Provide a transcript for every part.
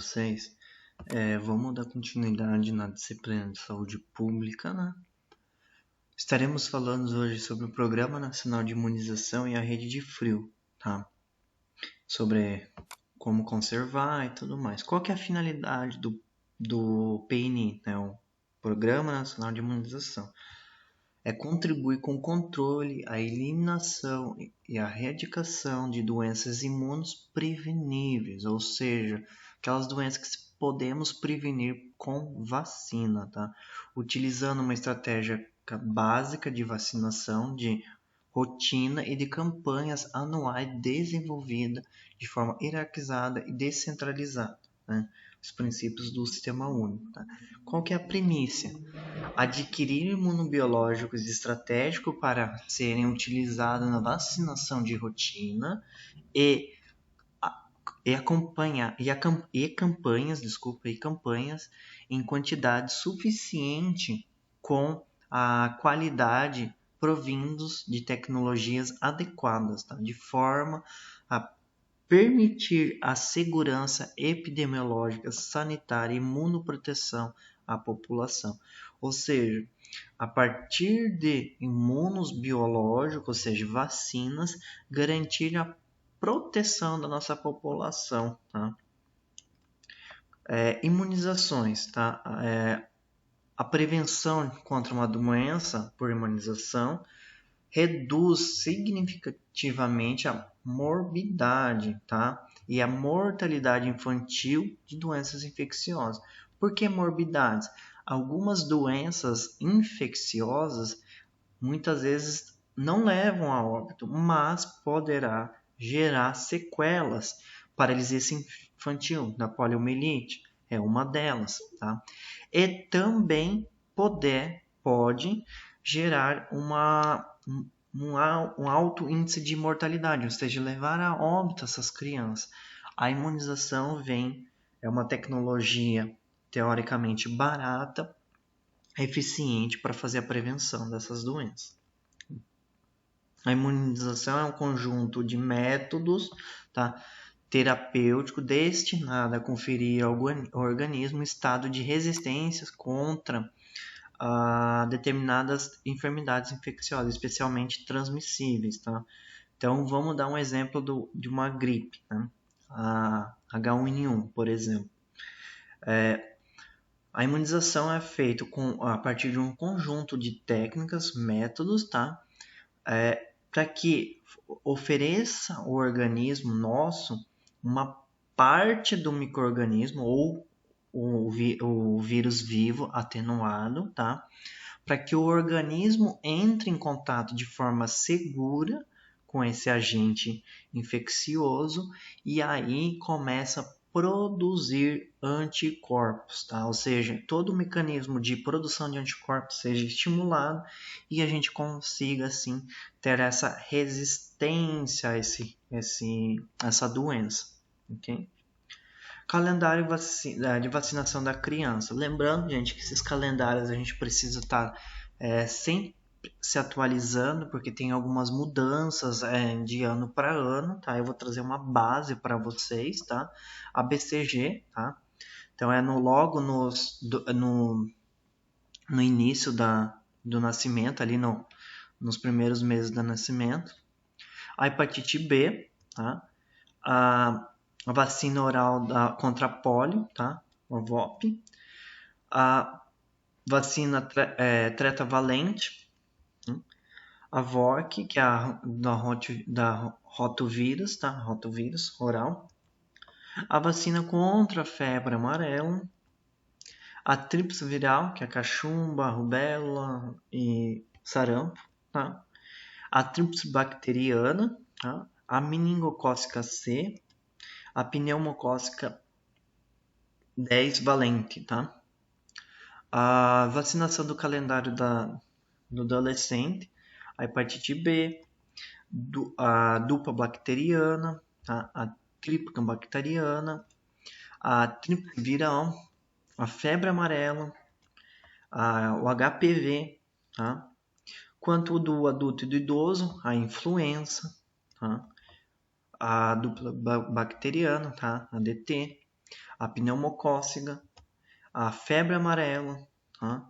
vocês. Vamos dar continuidade na disciplina de saúde pública, né? Estaremos falando hoje sobre o Programa Nacional de Imunização e a Rede de Frio, tá? Sobre como conservar e tudo mais. Qual que é a finalidade do PNI, né? O Programa Nacional de Imunização? É contribuir com o controle, a eliminação e a erradicação de doenças imunospreveníveis, ou seja, aquelas doenças que podemos prevenir com vacina, tá? Utilizando uma estratégia básica de vacinação, de rotina e de campanhas anuais desenvolvida de forma hierarquizada e descentralizada, né? Os princípios do Sistema Único. Tá? Qual que é a premissa? Adquirir imunobiológicos estratégicos para serem utilizados na vacinação de rotina e campanhas em quantidade suficiente com a qualidade provindos de tecnologias adequadas, tá? De forma a permitir a segurança epidemiológica, sanitária e imunoproteção à população. Ou seja, a partir de imunos biológicos, ou seja, vacinas, garantir a proteção da nossa população. Tá? Imunizações. Tá? A prevenção contra uma doença por imunização reduz significativamente a morbidade, tá? E a mortalidade infantil de doenças infecciosas. Por que morbidades? Algumas doenças infecciosas muitas vezes não levam a óbito, mas poderá gerar sequelas. Paralisia infantil da poliomielite é uma delas, tá? E também pode gerar um alto índice de mortalidade, ou seja, levar a óbito essas crianças. A imunização é uma tecnologia teoricamente barata, eficiente para fazer a prevenção dessas doenças. A imunização é um conjunto de métodos, tá, terapêutico destinado a conferir ao organismo estado de resistência contra determinadas enfermidades infecciosas, especialmente transmissíveis. Tá? Então, vamos dar um exemplo de uma gripe, né? A H1N1, por exemplo. A imunização é feita a partir de um conjunto de técnicas, métodos, tá? Para que ofereça ao organismo nosso uma parte do micro-organismo ou o vírus vivo atenuado, tá? Para que o organismo entre em contato de forma segura com esse agente infeccioso e aí começa a produzir anticorpos, tá? Ou seja, todo o mecanismo de produção de anticorpos seja estimulado e a gente consiga, assim, ter essa resistência a essa doença, ok? Calendário de vacinação da criança. Lembrando, gente, que esses calendários a gente precisa estar sempre se atualizando, porque tem algumas mudanças de ano para ano, tá? Eu vou trazer uma base para vocês, tá? A BCG, tá? Então, logo no início do nascimento, ali nos primeiros meses do nascimento. A hepatite B, tá? A vacina oral contra a polio, tá? A VOP. A vacina tetravalente, a VORC, que é da rotovírus, tá? Rotovírus oral. A vacina contra a febre amarela. A tríplice viral, que é a cachumba, a rubéola e sarampo, tá? A tríplice bacteriana, tá? A meningocócica C, a pneumocócica 10 valente, tá? A vacinação do calendário do adolescente, a hepatite B, a dupla bacteriana, tá? A tríplica bacteriana, a tríplice viral, a febre amarela, o HPV, tá? Quanto do adulto e do idoso, a influenza, tá? A dupla bacteriana, tá? A DT, a pneumocócica, a febre amarela, tá?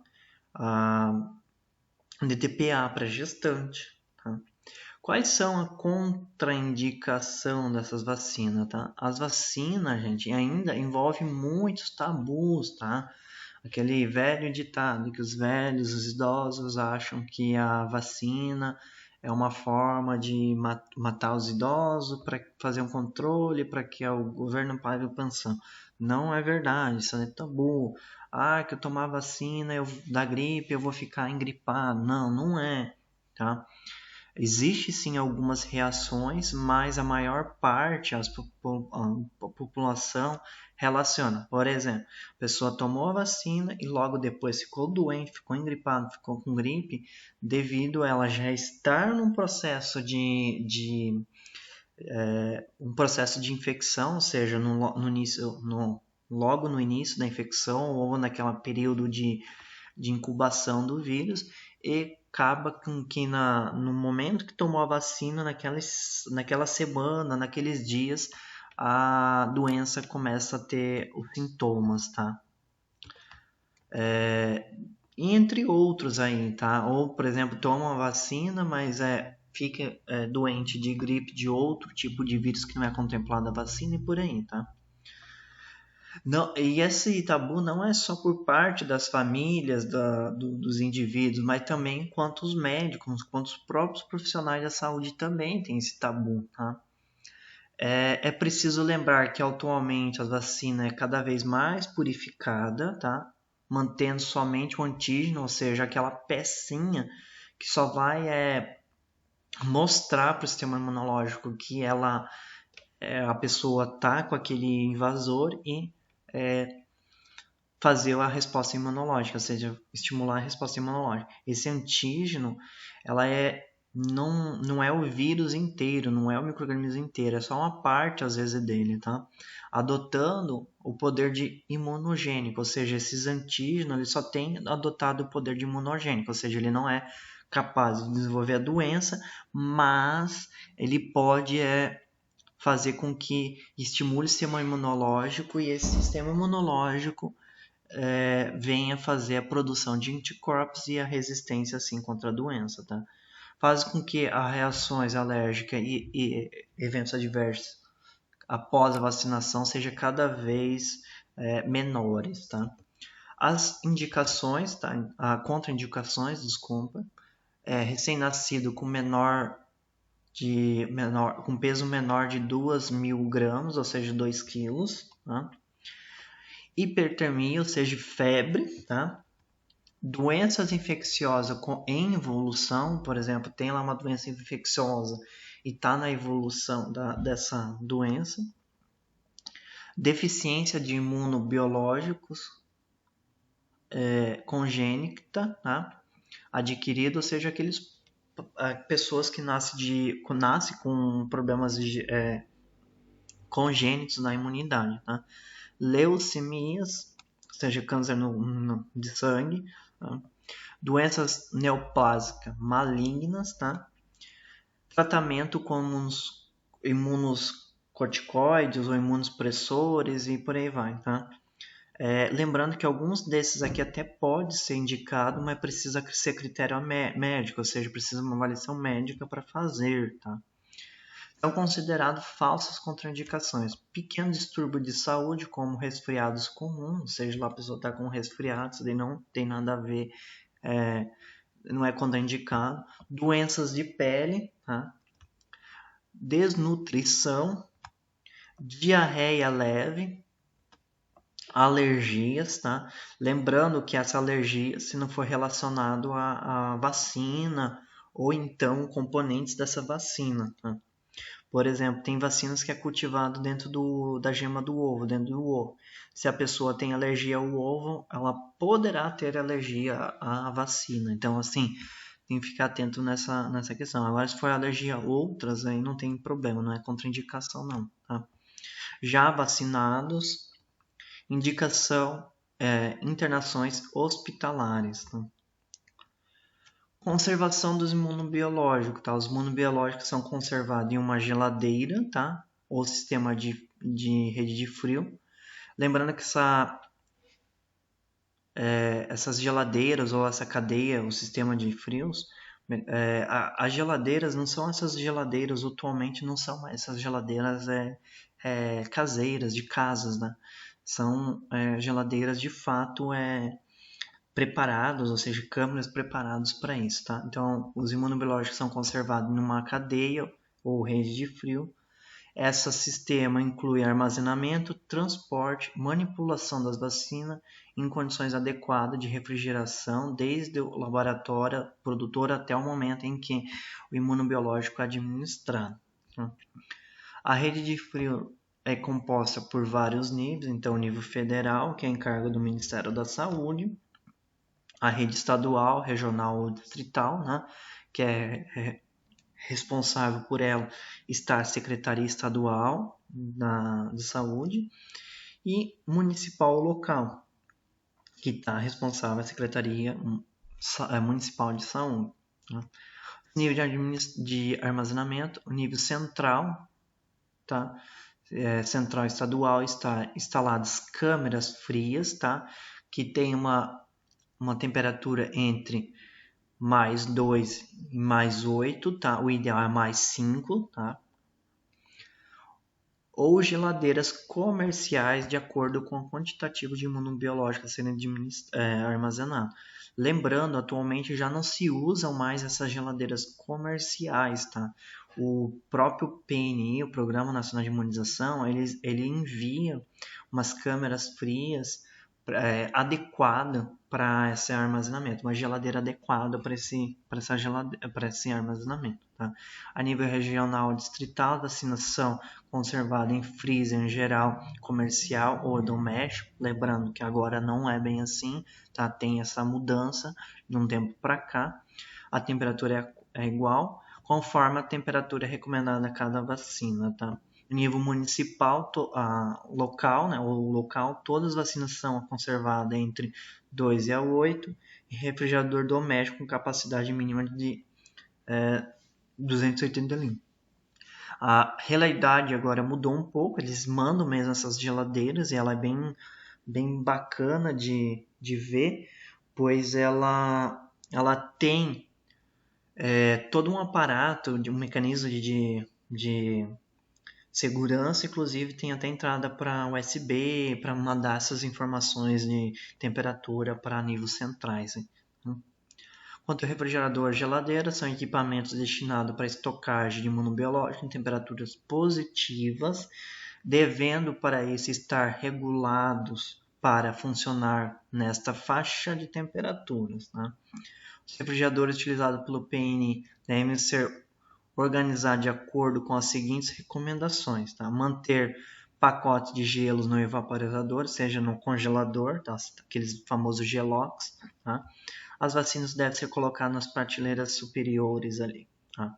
A DTPA para gestante, tá? Quais são a contraindicação dessas vacinas, tá? As vacinas, gente, ainda envolvem muitos tabus, tá? Aquele velho ditado que os velhos, os idosos acham que a vacina é uma forma de matar os idosos para fazer um controle, para que o governo pague a pensão. Não é verdade, isso é tabu. Ah, que eu tomar vacina da gripe eu vou ficar engripado. Não, não é, tá? Existe sim algumas reações, mas a maior parte a população relaciona. Por exemplo, a pessoa tomou a vacina e logo depois ficou doente, ficou engripado, ficou com gripe, devido a ela já estar num processo um processo de infecção, ou seja, logo no início da infecção ou naquela período de incubação do vírus, e acaba com que no momento que tomou a vacina, naquela semana, naqueles dias, a doença começa a ter os sintomas, tá? Entre outros aí, tá? Ou, por exemplo, toma a vacina, mas fica doente de gripe de outro tipo de vírus que não é contemplado a vacina e por aí, tá? Não, e esse tabu não é só por parte das famílias dos indivíduos, mas também quanto os médicos, quanto os próprios profissionais da saúde também têm esse tabu, tá? É preciso lembrar que atualmente a vacina é cada vez mais purificada, tá? Mantendo somente o antígeno, ou seja, aquela pecinha que só vai mostrar para o sistema imunológico que a pessoa tá com aquele invasor e fazer a resposta imunológica, ou seja, estimular a resposta imunológica. Esse antígeno, não é o vírus inteiro, não é o micro-organismo inteiro, é só uma parte, às vezes, dele, tá? Adotando o poder de imunogênico, ou seja, esses antígenos, ele só tem adotado o poder de imunogênico, ou seja, ele não é capaz de desenvolver a doença, mas ele pode fazer com que estimule o sistema imunológico e esse sistema imunológico venha fazer a produção de anticorpos e a resistência assim contra a doença, tá? Faz com que as reações alérgicas e eventos adversos após a vacinação sejam cada vez menores, tá? As indicações, tá? Contraindicações, desculpa, recém-nascido com com peso menor de 2.000 gramas, ou seja, 2 quilos, tá? Hipertermia, ou seja, febre, tá? Doenças infecciosas em evolução, por exemplo, tem lá uma doença infecciosa e está na evolução dessa doença. Deficiência de imunobiológicos congênita, tá? Adquirida, ou seja, aqueles pessoas que nascem com problemas congênitos na imunidade, tá? Leucemias, ou seja, câncer de sangue, tá? Doenças neoplásicas malignas, tá? Tratamento com os imunoscorticoides ou imunossupressores e por aí vai, tá? Lembrando que alguns desses aqui até pode ser indicado, mas precisa ser critério médico, ou seja, precisa uma avaliação médica para fazer, tá? São considerados falsas contraindicações. Pequeno distúrbio de saúde, como resfriados comuns, ou seja, lá a pessoa está com resfriado, isso daí não tem nada a ver, não é contraindicado. Doenças de pele, tá? Desnutrição, diarreia leve, alergias, tá? Lembrando que essa alergia, se não for relacionado à vacina ou então componentes dessa vacina, tá? Por exemplo, tem vacinas que é cultivado dentro da gema do ovo, dentro do ovo. Se a pessoa tem alergia ao ovo, ela poderá ter alergia à vacina. Então, assim, tem que ficar atento nessa questão. Agora, se for alergia a outras, aí não tem problema, não é contraindicação não, tá? Já vacinados, indicação, internações hospitalares, tá? Conservação dos imunobiológicos, tá? Os imunobiológicos são conservados em uma geladeira, tá? Ou sistema de rede de frio. Lembrando que essas geladeiras ou essa cadeia, o sistema de frios, as geladeiras não são essas geladeiras atualmente, não são mais essas geladeiras caseiras, de casas, né? São geladeiras de fato preparados, ou seja, câmeras preparadas para isso, tá? Então, os imunobiológicos são conservados numa cadeia ou rede de frio. Esse sistema inclui armazenamento, transporte, manipulação das vacinas em condições adequadas de refrigeração, desde o laboratório produtor até o momento em que o imunobiológico é administrado. A rede de frio é composta por vários níveis, então o nível federal, que é encargo do Ministério da Saúde, a rede estadual, regional ou distrital, né, que é responsável por ela está a Secretaria Estadual de Saúde, e municipal local, que está responsável a Secretaria Municipal de Saúde. Né? Nível de armazenamento, o nível central, tá? Central estadual, está instaladas câmeras frias, tá? Que tem uma temperatura entre +2 e +8, tá? O ideal é +5, tá? Ou geladeiras comerciais de acordo com o quantitativo de imunobiológico a serem armazenado. Lembrando, atualmente já não se usam mais essas geladeiras comerciais, tá? O próprio PNI, o Programa Nacional de Imunização, ele envia umas câmeras frias adequada para esse armazenamento, uma geladeira adequada para esse armazenamento. Tá? A nível regional distrital, as vacinas são conservadas em freezer em geral, comercial ou doméstico, lembrando que agora não é bem assim, tá? Tem essa mudança de um tempo para cá. A temperatura é igual, conforme a temperatura recomendada a cada vacina. Tá? Nível municipal, local, né, o local, todas as vacinas são conservadas entre 2 e 8, e refrigerador doméstico com capacidade mínima de 280 litros. A realidade agora mudou um pouco, eles mandam mesmo essas geladeiras e ela é bem bacana de ver, pois ela tem todo um aparato, um mecanismo de segurança, inclusive tem até entrada para USB, para mandar essas informações de temperatura para níveis centrais. Né? Quanto ao refrigerador e geladeira, são equipamentos destinados para estocagem de imunobiológico em temperaturas positivas, devendo para isso estar regulados para funcionar nesta faixa de temperaturas. Né? Os refrigeradores utilizados pelo PN devem ser organizar de acordo com as seguintes recomendações, tá? Manter pacotes de gelos no evaporizador, seja no congelador, tá? Aqueles famosos gelox, tá? As vacinas devem ser colocadas nas prateleiras superiores ali, tá?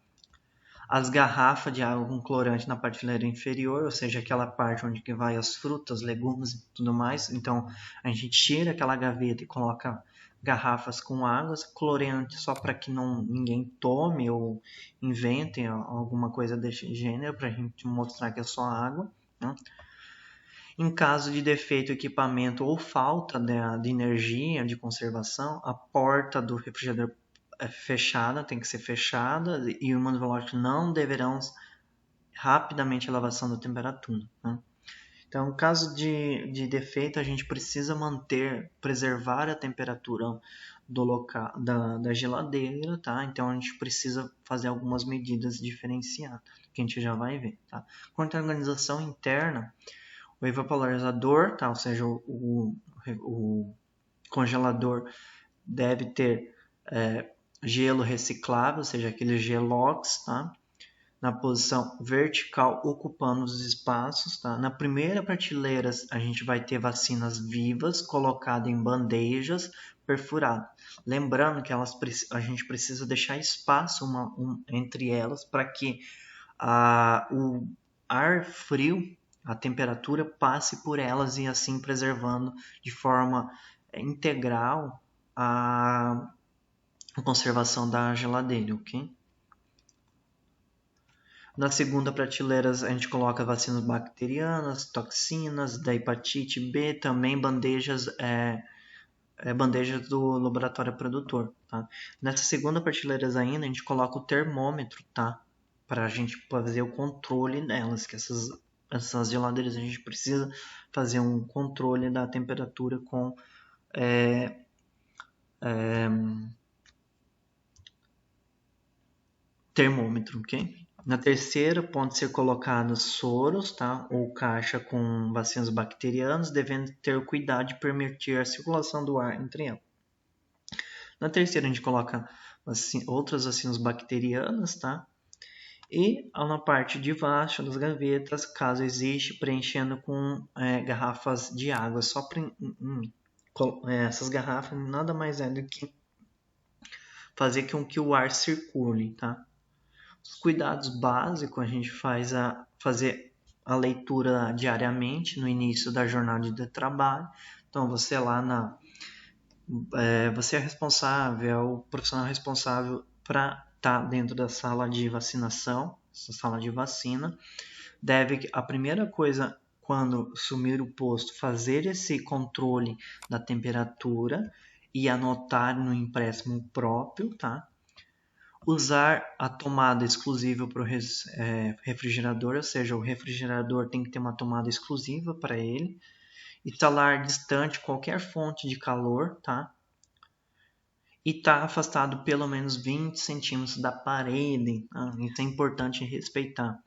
As garrafas de água com corante na prateleira inferior, ou seja, aquela parte onde que vai as frutas, legumes e tudo mais. Então, a gente tira aquela gaveta e coloca garrafas com águas, corante só para que ninguém tome ou invente alguma coisa desse gênero, para a gente mostrar que é só água. Né? Em caso de defeito do equipamento ou falta de energia de conservação, a porta do refrigerador fechada, tem que ser fechada, e o imunobiológico não deverão rapidamente elevação da temperatura. Né? Então, em caso de defeito, a gente precisa preservar a temperatura do local, da geladeira, tá? Então, a gente precisa fazer algumas medidas diferenciadas, que a gente já vai ver, tá? Quanto à organização interna, o evaporizador, tá? Ou seja, o congelador deve ter gelo reciclável, ou seja, aquele gelox, tá? Na posição vertical, ocupando os espaços. Tá? Na primeira prateleira, a gente vai ter vacinas vivas colocadas em bandejas perfuradas. Lembrando que a gente precisa deixar espaço entre elas para que o ar frio, a temperatura, passe por elas e assim preservando de forma integral a conservação da geladeira, ok? Na segunda prateleira a gente coloca vacinas bacterianas, toxinas, da hepatite B, também bandejas do laboratório produtor, tá? Nessa segunda prateleira ainda a gente coloca o termômetro, tá? Para a gente fazer o controle delas, que essas geladeiras a gente precisa fazer um controle da temperatura com termômetro, ok? Na terceira, pode ser colocados soros, tá? Ou caixa com vacinas bacterianas, devendo ter cuidado de permitir a circulação do ar entre elas. Na terceira, a gente coloca outras vacinas bacterianas, tá? E na parte de baixo das gavetas, caso existe, preenchendo com garrafas de água. Essas garrafas nada mais é do que fazer com que o ar circule, tá? Os cuidados básicos a gente fazer a leitura diariamente no início da jornada de trabalho. Então você você é responsável, é o profissional responsável para estar dentro da sala de vacinação, sala de vacina. A primeira coisa, quando assumir o posto, fazer esse controle da temperatura e anotar no empréstimo próprio, tá? Usar a tomada exclusiva para o refrigerador, ou seja, o refrigerador tem que ter uma tomada exclusiva para ele. Instalar distante qualquer fonte de calor, tá? E estar afastado pelo menos 20 centímetros da parede, tá? Isso é importante respeitar.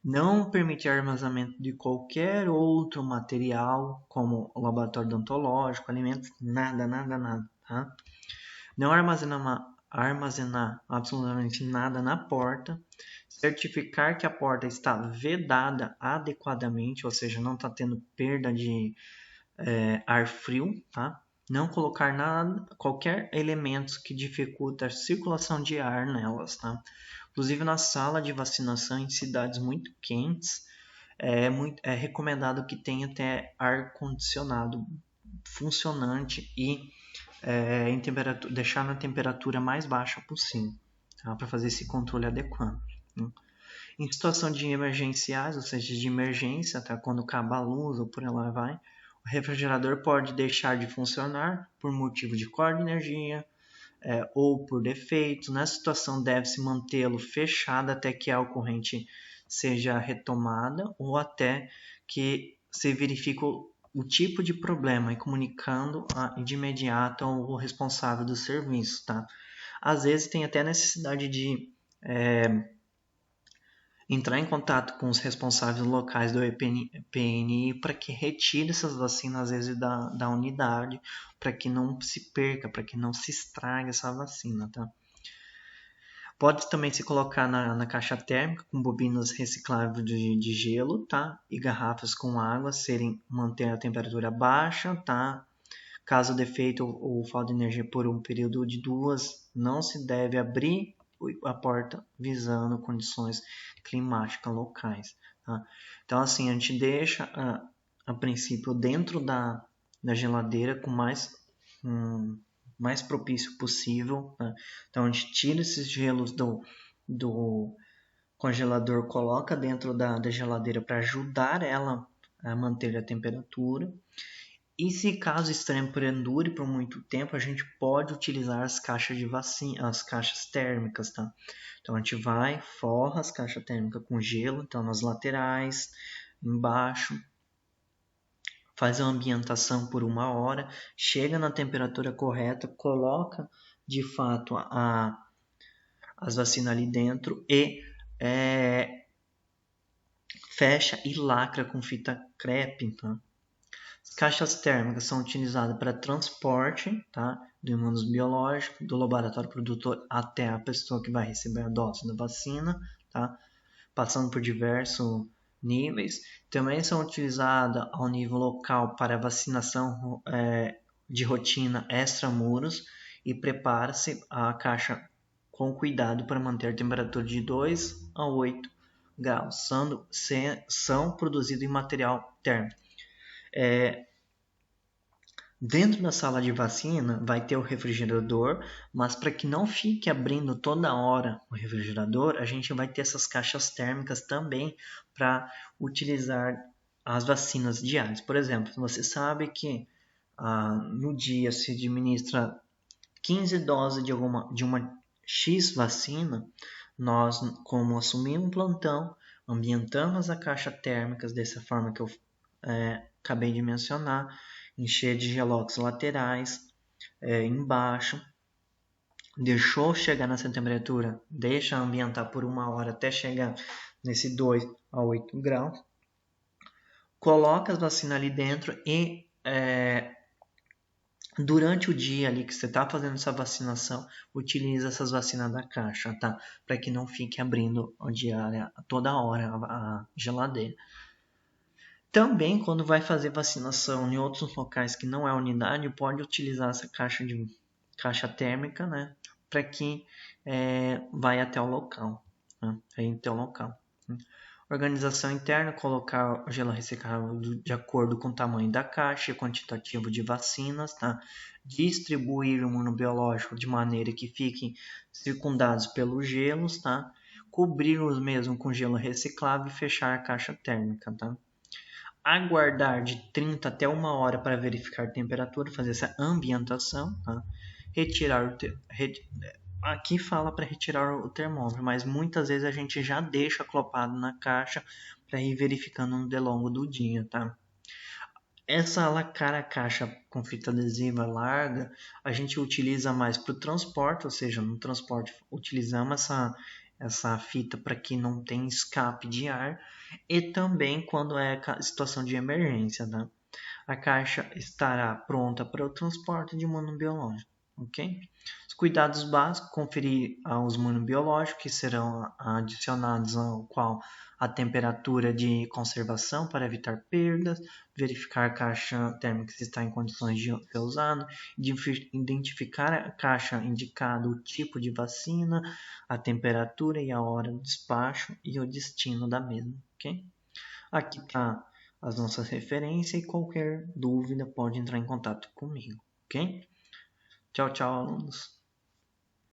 Não permitir armazenamento de qualquer outro material, como laboratório odontológico, alimentos, nada, tá? Não armazenar absolutamente nada na porta. Certificar que a porta está vedada adequadamente, ou seja, não está tendo perda de ar frio, tá? Não colocar qualquer elemento que dificulta a circulação de ar nelas, tá? Inclusive na sala de vacinação em cidades muito quentes, é recomendado que tenha até ar condicionado funcionante e deixar na temperatura mais baixa possível, tá? Para fazer esse controle adequado. Né? Em situação de emergenciais, ou seja, de emergência, tá? Quando acaba a luz ou por lá vai, o refrigerador pode deixar de funcionar por motivo de corte de energia ou por defeito. Nessa situação, deve-se mantê-lo fechado até que a ocorrente seja retomada ou até que se verifique o tipo de problema e comunicando de imediato ao responsável do serviço, tá? Às vezes tem até necessidade de entrar em contato com os responsáveis locais do PNI para que retire essas vacinas, às vezes, da unidade, para que não se perca, para que não se estrague essa vacina, tá? Pode também se colocar na caixa térmica com bobinas recicláveis de gelo, tá? E garrafas com água manter a temperatura baixa, tá? Caso defeito ou falta de energia por um período de 2, não se deve abrir a porta visando condições climáticas locais, tá? Então assim, a gente deixa a princípio dentro da geladeira com mais propício possível, né? Então a gente tira esses gelos do congelador, coloca dentro da geladeira para ajudar ela a manter a temperatura. E se caso extremo perdure por muito tempo, a gente pode utilizar as caixas de vacina, as caixas térmicas, tá? Então a gente forra as caixas térmicas com gelo, então nas laterais, embaixo, faz a ambientação por 1 hora, chega na temperatura correta, coloca de fato as vacinas ali dentro e fecha e lacra com fita crepe, tá? As caixas térmicas são utilizadas para transporte, tá? Do imunobiológico, do laboratório produtor até a pessoa que vai receber a dose da vacina, tá? Passando por diversos níveis. Também são utilizadas ao nível local para vacinação de rotina extramuros e prepara-se a caixa com cuidado para manter a temperatura de 2 a 8 graus. São produzidos em material térmico. Dentro da sala de vacina vai ter o refrigerador, mas para que não fique abrindo toda hora o refrigerador, a gente vai ter essas caixas térmicas também para utilizar as vacinas diárias. Por exemplo, você sabe que no dia se administra 15 doses de uma X vacina, nós, como assumimos um plantão, ambientamos a caixa térmica dessa forma que eu acabei de mencionar, encher de gelox laterais embaixo, deixou chegar nessa temperatura, deixa ambientar por 1 hora até chegar nesse 2 a 8 graus, coloca as vacinas ali dentro e durante o dia ali que você está fazendo essa vacinação, utiliza essas vacinas da caixa, tá? Para que não fique abrindo diária toda hora a geladeira. Também, quando vai fazer vacinação em outros locais que não é unidade, pode utilizar essa caixa térmica, né? Para que vai até o local. Né? Até o local. Organização interna, colocar o gelo ressecável de acordo com o tamanho da caixa e quantitativo de vacinas, tá? Distribuir o imunobiológico de maneira que fiquem circundados pelos gelos, tá? Cobrir os mesmos com gelo reciclável e fechar a caixa térmica, tá? Aguardar de 30 até 1 hora para verificar a temperatura, fazer essa ambientação, tá? Retirar o aqui fala para retirar o termômetro, mas muitas vezes a gente já deixa aclopado na caixa para ir verificando no longo do dia, tá? Essa lacrar a caixa com fita adesiva larga, a gente utiliza mais para o transporte, ou seja, no transporte utilizamos essa fita para que não tenha escape de ar e também quando é situação de emergência, tá? A caixa estará pronta para o transporte de imunobiológico, ok? Os cuidados básicos, conferir os imunobiológicos que serão adicionados ao qual a temperatura de conservação para evitar perdas, verificar a caixa térmica se está em condições de ser usada, identificar a caixa indicada, o tipo de vacina, a temperatura e a hora do despacho e o destino da mesma, ok? Aqui está as nossas referências e qualquer dúvida pode entrar em contato comigo, ok? Tchau, tchau, alunos.